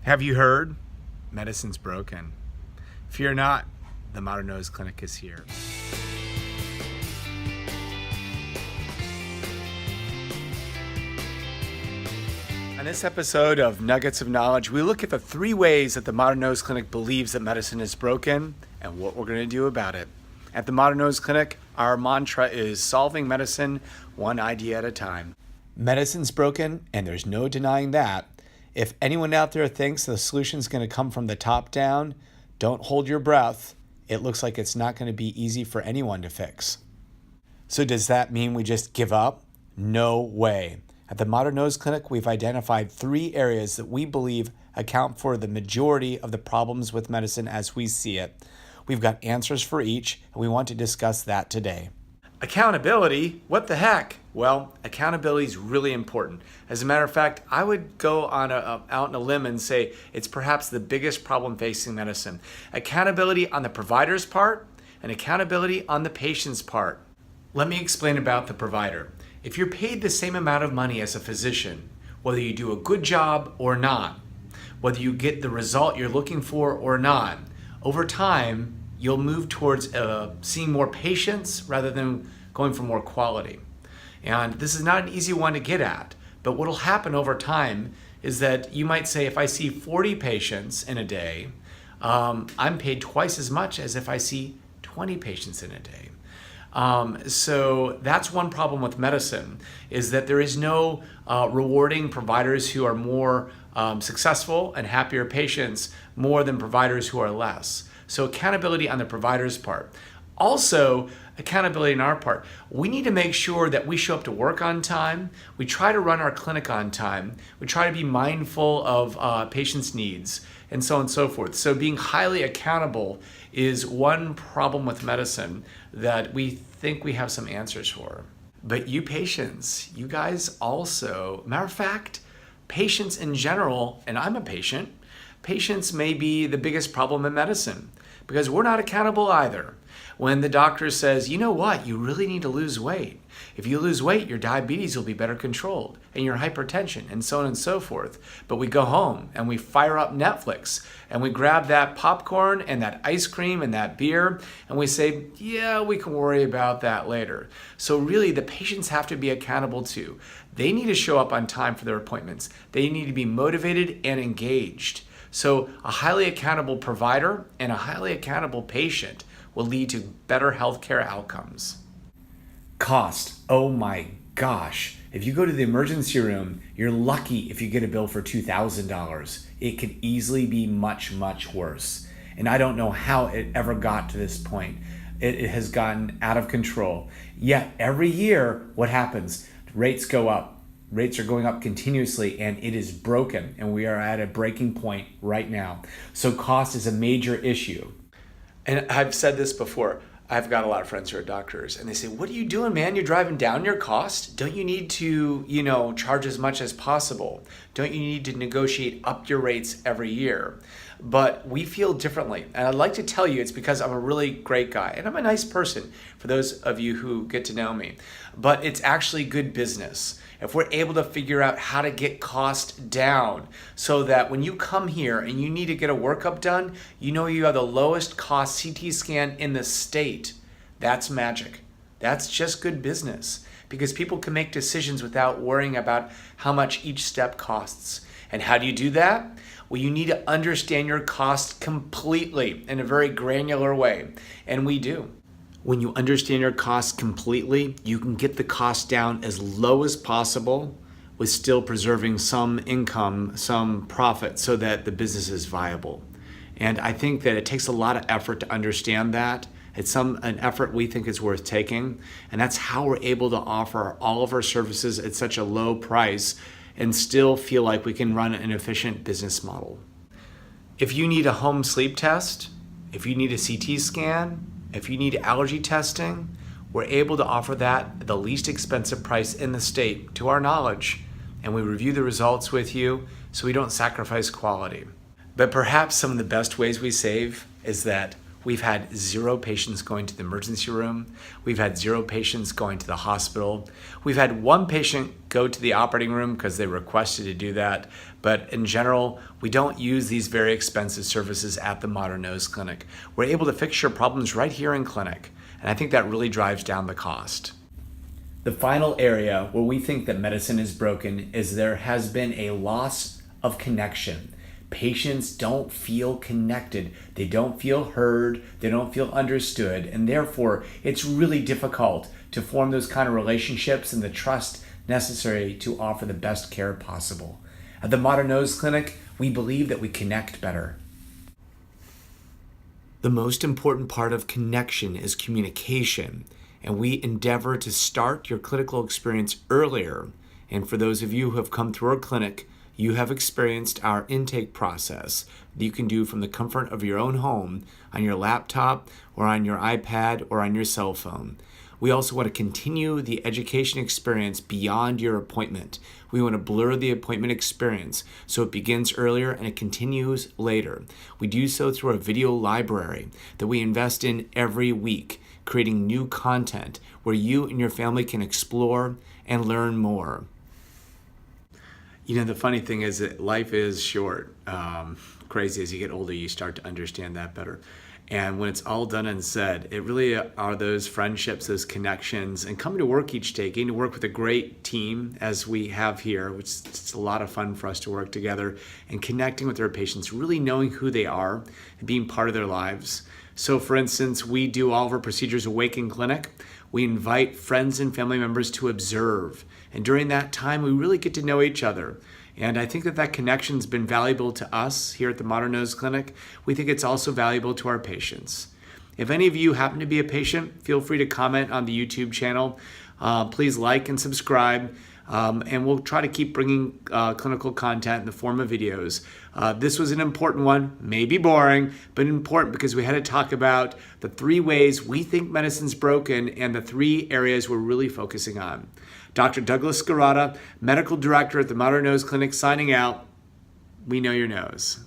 Have you heard? Medicine's broken. Fear not, the Modern Nose Clinic is here. On this episode of Nuggets of Knowledge, we look at the 3 ways that the Modern Nose Clinic believes that medicine is broken and what we're going to do about it. At the Modern Nose Clinic, our mantra is solving medicine one idea at a time. Medicine's broken, and there's no denying that. If anyone out there thinks the solution is going to come from the top down, don't hold your breath. It looks like it's not going to be easy for anyone to fix. So does that mean we just give up? No way. At the Modern Nose Clinic, we've identified 3 areas that we believe account for the majority of the problems with medicine as we see it. We've got answers for each, and we want to discuss that today. Accountability? What the heck? Well, accountability is really important. As a matter of fact, I would go out on a limb and say it's perhaps the biggest problem facing medicine. Accountability on the provider's part and accountability on the patient's part. Let me explain about the provider. If you're paid the same amount of money as a physician, whether you do a good job or not, whether you get the result you're looking for or not, over time, you'll move towards seeing more patients rather than going for more quality. And this is not an easy one to get at, but what will happen over time is that you might say, if I see 40 patients in a day, I'm paid twice as much as if I see 20 patients in a day. So that's one problem with medicine, is that there is no rewarding providers who are more successful and happier patients more than providers who are less. So accountability on the provider's part. Also, accountability on our part. We need to make sure that we show up to work on time. We try to run our clinic on time. We try to be mindful of patients' needs and so on and so forth. So being highly accountable is one problem with medicine that we think we have some answers for. But you patients, you guys also, matter of fact, patients in general, and I'm a patient, patients may be the biggest problem in medicine because we're not accountable either. When the doctor says, you know what, you really need to lose weight. If you lose weight, your diabetes will be better controlled and your hypertension and so on and so forth. But we go home and we fire up Netflix and we grab that popcorn and that ice cream and that beer and we say, yeah, we can worry about that later. So really the patients have to be accountable too. They need to show up on time for their appointments. They need to be motivated and engaged. So a highly accountable provider and a highly accountable patient will lead to better healthcare outcomes. Cost. Oh my gosh. If you go to the emergency room, you're lucky if you get a bill for $2,000. It could easily be much, much worse. And I don't know how it ever got to this point. It has gotten out of control. Yet every year, what happens? Rates go up. Rates are going up continuously and it is broken, and we are at a breaking point right now. So cost is a major issue. And I've said this before. I've got a lot of friends who are doctors and they say, what are you doing, man? You're driving down your cost? Don't you need to, charge as much as possible? Don't you need to negotiate up your rates every year? But we feel differently. And I'd like to tell you it's because I'm a really great guy and I'm a nice person for those of you who get to know me. But it's actually good business if we're able to figure out how to get cost down so that when you come here and you need to get a workup done, you know you have the lowest cost CT scan in the state. That's magic. That's just good business because people can make decisions without worrying about how much each step costs. And how do you do that? Well, you need to understand your cost completely in a very granular way, and we do. When you understand your costs completely, you can get the cost down as low as possible with still preserving some income, some profit so that the business is viable. And I think that it takes a lot of effort to understand that. It's an effort we think is worth taking. And that's how we're able to offer all of our services at such a low price and still feel like we can run an efficient business model. If you need a home sleep test, if you need a CT scan, if you need allergy testing, we're able to offer that at the least expensive price in the state to our knowledge, and we review the results with you so we don't sacrifice quality. But perhaps some of the best ways we save is that We've had 0 patients going to the emergency room. We've had 0 patients going to the hospital. We've had 1 patient go to the operating room because they requested to do that. But in general, we don't use these very expensive services at the Modern Nose Clinic. We're able to fix your problems right here in clinic. And I think that really drives down the cost. The final area where we think that medicine is broken is there has been a loss of connection. Patients don't feel connected. They don't feel heard. They don't feel understood. And therefore, it's really difficult to form those kind of relationships and the trust necessary to offer the best care possible. At the Modern Nose Clinic, we believe that we connect better. The most important part of connection is communication, and we endeavor to start your clinical experience earlier. And for those of you who have come through our clinic, you have experienced our intake process that you can do from the comfort of your own home on your laptop or on your iPad or on your cell phone. We also want to continue the education experience beyond your appointment. We want to blur the appointment experience so it begins earlier and it continues later. We do so through a video library that we invest in every week, creating new content where you and your family can explore and learn more. You know, the funny thing is that life is short. Crazy, as you get older, you start to understand that better. And when it's all done and said, it really are those friendships, those connections, and coming to work each day, getting to work with a great team as we have here, which is it's a lot of fun for us to work together, and connecting with our patients, really knowing who they are and being part of their lives. So for instance, we do all of our procedures awake in clinic. We invite friends and family members to observe. And during that time, we really get to know each other. And I think that connection's been valuable to us here at the Modern Nose Clinic. We think it's also valuable to our patients. If any of you happen to be a patient, feel free to comment on the YouTube channel. Please like and subscribe. And we'll try to keep bringing clinical content in the form of videos. This was an important one, maybe boring, but important because we had to talk about the 3 ways we think medicine's broken and the 3 areas we're really focusing on. Dr. Douglas Scarata, Medical Director at the Modern Nose Clinic, signing out. We know your nose.